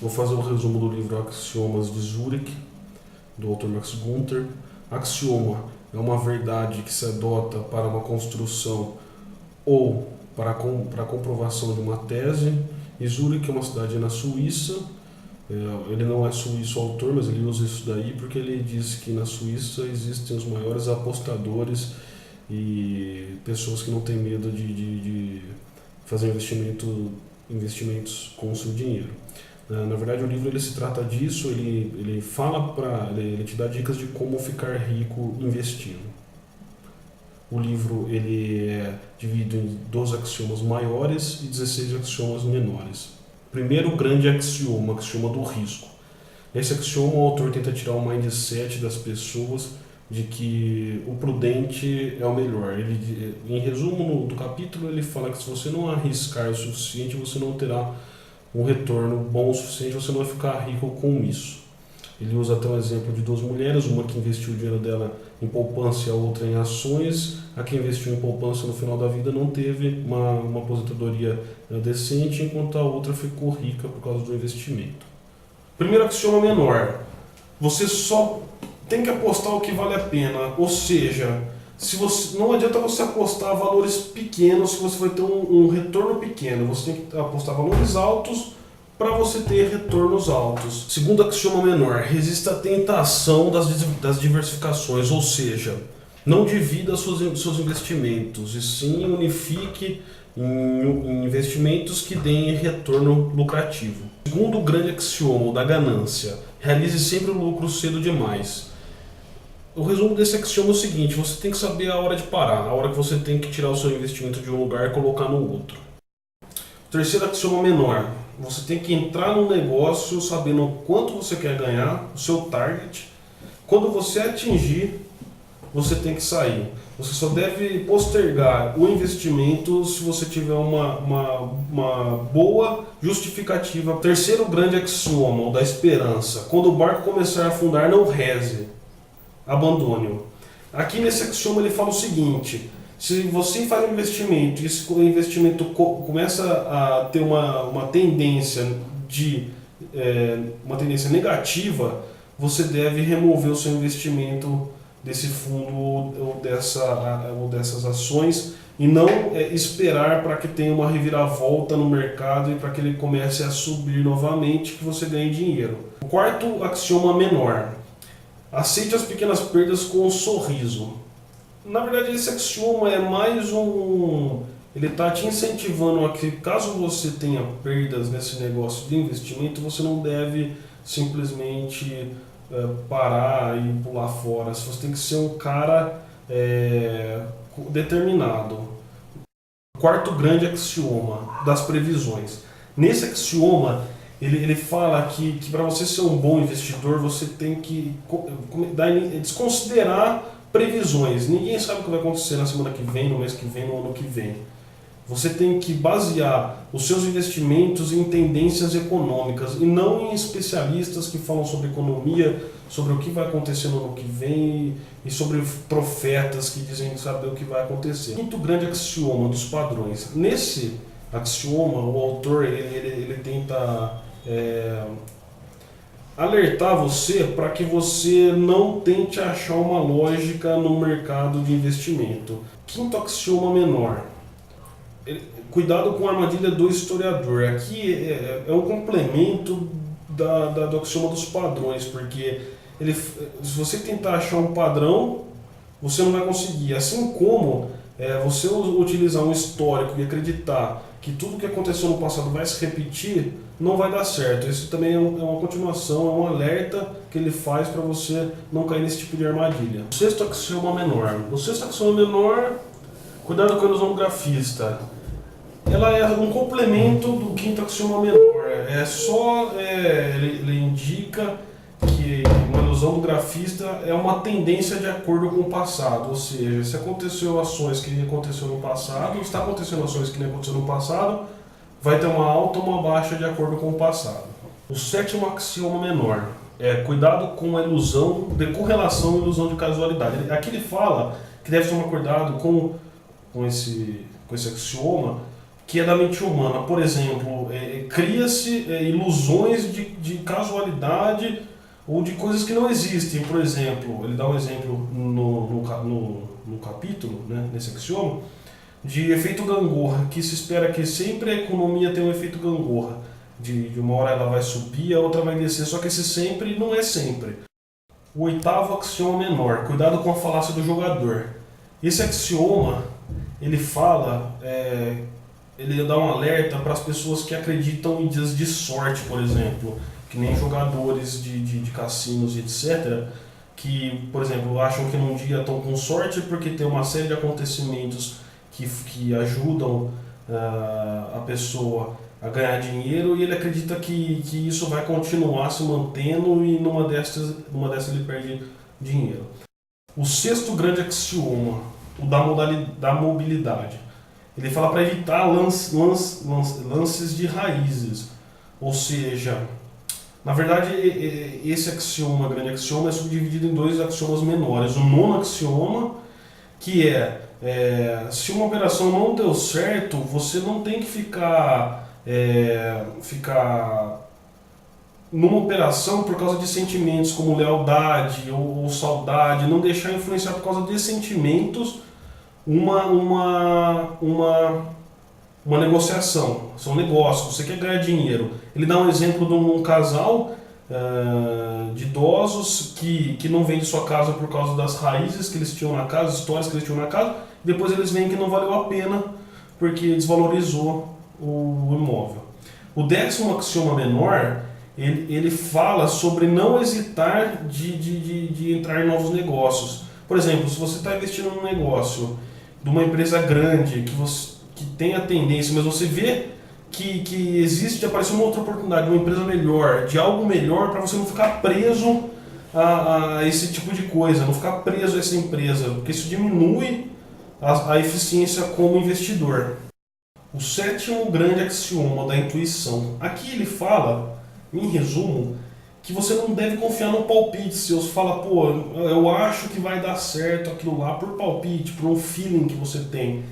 Vou fazer um resumo do livro Axiomas de Zurich, do autor Max Gunther. Axioma é uma verdade que se adota para uma construção ou para a comprovação de uma tese. E Zurich é uma cidade na Suíça. Ele não é suíço autor, mas ele usa isso daí porque ele diz que na Suíça existem os maiores apostadores e pessoas que não têm medo de fazer investimentos com o seu dinheiro. Na verdade, o livro ele se trata disso, ele te dá dicas de como ficar rico investindo. O livro ele é dividido em 12 axiomas maiores e 16 axiomas menores. Primeiro grande axioma, axioma do risco. Nesse axioma, o autor tenta tirar o mindset das pessoas de que o prudente é o melhor. Em resumo do capítulo, ele fala que se você não arriscar o suficiente, você não terá um retorno bom o suficiente, você não vai ficar rico com isso. Ele usa até um exemplo de duas mulheres, uma que investiu o dinheiro dela em poupança e a outra em ações. A que investiu em poupança no final da vida não teve uma aposentadoria decente, enquanto a outra ficou rica por causa do investimento. Primeiro axioma menor. Você só tem que apostar o que vale a pena, ou seja, não adianta você apostar valores pequenos se você vai ter um retorno pequeno. Você tem que apostar valores altos para você ter retornos altos. Segundo axioma menor, resista à tentação das diversificações, ou seja, não divida seus investimentos, e sim unifique em investimentos que deem retorno lucrativo. Segundo o grande axioma da ganância, realize sempre o lucro cedo demais. O resumo desse axioma é o seguinte: você tem que saber a hora de parar, a hora que você tem que tirar o seu investimento de um lugar e colocar no outro. Terceiro axioma menor, você tem que entrar no negócio sabendo quanto você quer ganhar, o seu target. Quando você atingir, você tem que sair. Você só deve postergar o investimento se você tiver uma boa justificativa. Terceiro grande axioma, o da esperança. Quando o barco começar a afundar, não reze, abandone-o. Aqui nesse axioma ele fala o seguinte: se você faz um investimento e esse investimento começa a ter uma tendência negativa, você deve remover o seu investimento desse fundo ou dessas ações e não esperar para que tenha uma reviravolta no mercado e para que ele comece a subir novamente, que você ganhe dinheiro. O quarto axioma menor: aceite as pequenas perdas com um sorriso. Na verdade, esse axioma é mais ele está te incentivando a que, caso você tenha perdas nesse negócio de investimento, você não deve simplesmente parar e pular fora. Você tem que ser um cara determinado. Quarto grande axioma das previsões. Nesse axioma, ele fala que para você ser um bom investidor, você tem que desconsiderar previsões. Ninguém sabe o que vai acontecer na semana que vem, no mês que vem, no ano que vem. Você tem que basear os seus investimentos em tendências econômicas e não em especialistas que falam sobre economia, sobre o que vai acontecer no ano que vem e sobre profetas que dizem saber o que vai acontecer. Quinto grande axioma dos padrões. Nesse axioma, o autor ele tenta alertar você para que você não tente achar uma lógica no mercado de investimento. Quinto axioma menor: cuidado com a armadilha do historiador. Aqui é um complemento do axioma dos padrões, porque se você tentar achar um padrão, você não vai conseguir. Assim como você utilizar um histórico e acreditar que tudo que aconteceu no passado vai se repetir, não vai dar certo. Isso também é uma continuação, é um alerta que ele faz para você não cair nesse tipo de armadilha. O sexto axioma menor. O sexto axioma menor: cuidado com a ilusão do grafista. Ela é um complemento do quinto axioma menor. Ele indica que uma ilusão do grafista é uma tendência de acordo com o passado, ou seja, se aconteceu ações que nem aconteceu no passado, está acontecendo ações que nem aconteceu no passado, vai ter uma alta ou uma baixa de acordo com o passado. O sétimo axioma menor é cuidado com a ilusão de correlação e ilusão de casualidade. Aqui ele fala que deve tomar cuidado com esse axioma, que é da mente humana. Por exemplo, cria-se ilusões de casualidade ou de coisas que não existem. Por exemplo, ele dá um exemplo no capítulo, né, nesse axioma, de efeito gangorra, que se espera que sempre a economia tenha um efeito gangorra. De uma hora ela vai subir, a outra vai descer, só que esse sempre não é sempre. O oitavo axioma menor, cuidado com a falácia do jogador. Esse axioma, ele fala, ele dá um alerta para as pessoas que acreditam em dias de sorte, por exemplo, que nem jogadores de cassinos e etc., que, por exemplo, acham que num dia estão com sorte porque tem uma série de acontecimentos que ajudam a pessoa a ganhar dinheiro, e ele acredita que isso vai continuar se mantendo e numa dessas ele perde dinheiro. O sexto grande axioma, o da mobilidade, ele fala para evitar lances de raízes, ou seja, na verdade esse axioma, grande axioma, é subdividido em dois axiomas menores. O nono axioma, que se uma operação não deu certo, você não tem que ficar numa operação por causa de sentimentos como lealdade ou saudade, não deixar influenciar por causa de sentimentos uma negociação. São negócios, você quer ganhar dinheiro. Ele dá um exemplo de um casal de idosos que não vende sua casa por causa das raízes que eles tinham na casa, histórias que eles tinham na casa, depois eles veem que não valeu a pena porque desvalorizou o imóvel. O décimo axioma menor, ele fala sobre não hesitar de entrar em novos negócios. Por exemplo, se você está investindo num negócio de uma empresa grande que tem a tendência, mas você vê que existe de aparecer uma outra oportunidade, uma empresa melhor, de algo melhor, para você não ficar preso a esse tipo de coisa, não ficar preso a essa empresa, porque isso diminui a eficiência como investidor. O sétimo grande axioma da intuição. Aqui ele fala, em resumo, que você não deve confiar no palpite seu. Você fala, pô, eu acho que vai dar certo aquilo lá por palpite, por um feeling que você tem.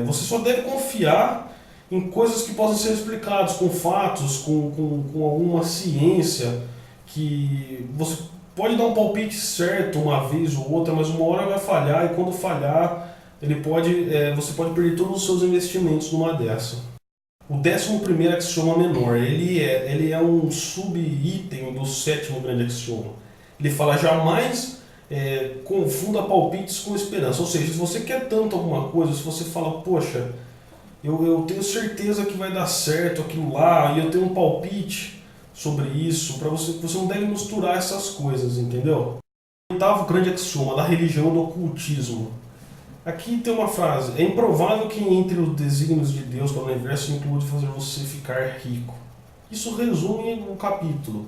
Você só deve confiar em coisas que possam ser explicadas com fatos, com alguma ciência, que você pode dar um palpite certo uma vez ou outra, mas uma hora vai falhar, e quando falhar, você pode perder todos os seus investimentos numa dessa. O 11º axioma menor, ele é um sub-item do sétimo grande axioma. Ele fala, jamais confunda palpites com esperança. Ou seja, se você quer tanto alguma coisa, se você fala, poxa, eu tenho certeza que vai dar certo aquilo lá, e eu tenho um palpite sobre isso, você não deve misturar essas coisas, entendeu? O 8º grande axioma, da religião e do ocultismo. Aqui tem uma frase, é improvável que entre os desígnios de Deus para o universo inclua de fazer você ficar rico. Isso resume o capítulo,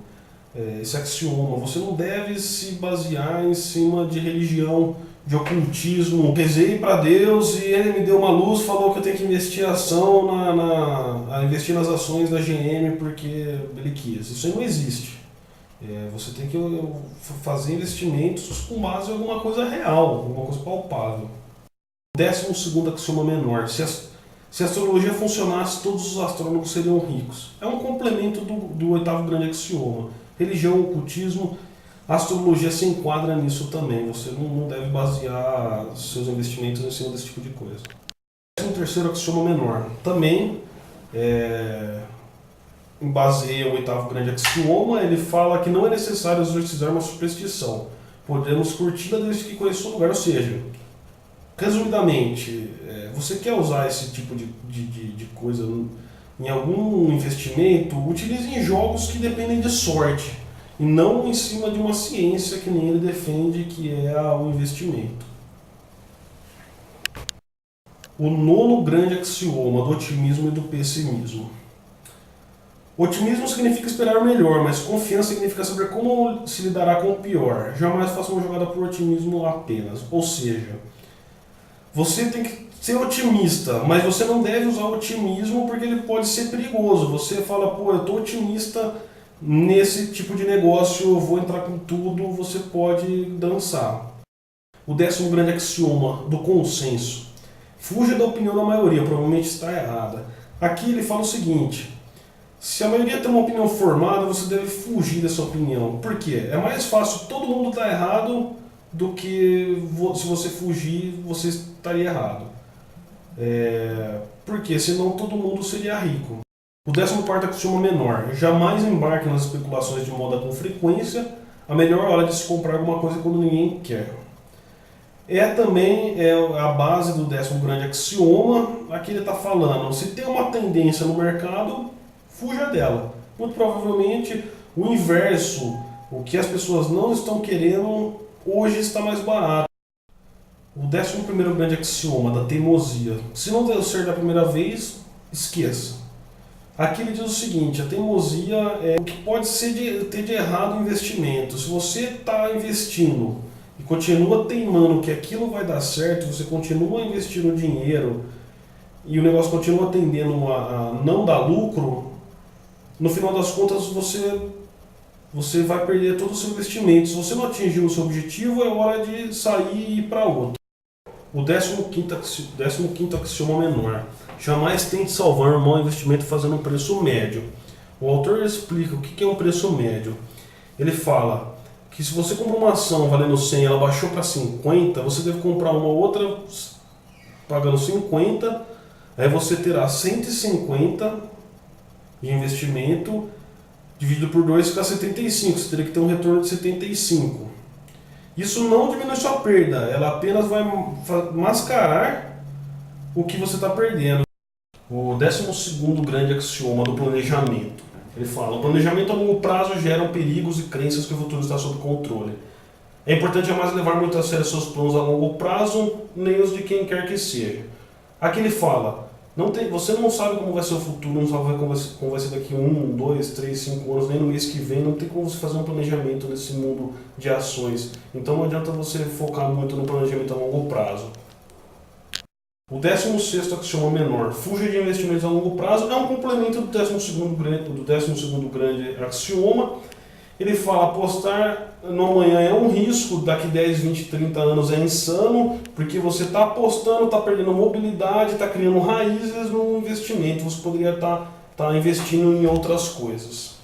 esse axioma. Você não deve se basear em cima de religião, de ocultismo. Rezei para Deus e ele me deu uma luz, falou que eu tenho que investir investir nas ações da GM porque ele quis. Isso aí não existe. Você tem que fazer investimentos com base em alguma coisa real, alguma coisa palpável. 12º axioma menor. Se a astrologia funcionasse, todos os astrólogos seriam ricos. É um complemento do 8º grande axioma. Religião, ocultismo, a astrologia se enquadra nisso também. Você não deve basear seus investimentos em cima desse tipo de coisa. 13º axioma menor. Também baseia o 8º grande axioma. Ele fala que não é necessário exorcizar uma superstição. Podemos curti-la desde que conheça o lugar. Ou seja, resumidamente, você quer usar esse tipo de coisa em algum investimento, utilize em jogos que dependem de sorte, e não em cima de uma ciência que nem ele defende, que é o investimento. O 9º grande axioma do otimismo e do pessimismo. Otimismo significa esperar o melhor, mas confiança significa saber como se lidará com o pior. Jamais faça uma jogada por otimismo apenas. Ou seja, você tem que ser otimista, mas você não deve usar o otimismo porque ele pode ser perigoso. Você fala, pô, eu estou otimista nesse tipo de negócio, eu vou entrar com tudo, você pode dançar. O 10º grande axioma do consenso. Fuja da opinião da maioria, provavelmente está errada. Aqui ele fala o seguinte: se a maioria tem uma opinião formada, você deve fugir dessa opinião. Por quê? É mais fácil todo mundo estar errado do que se você fugir, você estaria errado. Porque senão todo mundo seria rico. O 14º axioma menor: jamais embarque nas especulações de moda com frequência. A melhor hora de se comprar alguma coisa é quando ninguém quer. Também a base do 10º grande axioma. Aqui ele está falando: se tem uma tendência no mercado, fuja dela. Muito provavelmente o inverso, o que as pessoas não estão querendo, hoje está mais barato. O 11º grande axioma da teimosia: se não deu certo da primeira vez, esqueça. Aqui ele diz o seguinte: a teimosia é o que pode ter de errado o investimento. Se você está investindo e continua teimando que aquilo vai dar certo, você continua investindo dinheiro e o negócio continua tendendo a não dar lucro, no final das contas você vai perder todo o seu investimento. Se você não atingiu o seu objetivo, é hora de sair e ir para outro. O 15º axioma menor: jamais tente salvar um mau investimento fazendo um preço médio. O autor explica o que é um preço médio. Ele fala que se você compra uma ação valendo 100 e ela baixou para 50, você deve comprar uma outra pagando 50, aí você terá 150 de investimento, dividido por 2 fica 75, você teria que ter um retorno de 75. Isso não diminui sua perda, ela apenas vai mascarar o que você está perdendo. O 12º grande axioma do planejamento: ele fala: o planejamento a longo prazo gera perigos e crenças que o futuro está sob controle. É importante jamais levar muito a sério seus planos a longo prazo, nem os de quem quer que seja. Aqui ele fala: você não sabe como vai ser o futuro, não sabe como vai ser daqui 1, 2, 3, 5 anos, nem no mês que vem, não tem como você fazer um planejamento nesse mundo de ações. Então não adianta você focar muito no planejamento a longo prazo. O 16º axioma menor: fuja de investimentos a longo prazo. É um complemento do 12º grande axioma. Ele fala: apostar no amanhã é um risco, daqui 10, 20, 30 anos é insano, porque você está apostando, está perdendo mobilidade, está criando raízes no investimento, você poderia estar investindo em outras coisas.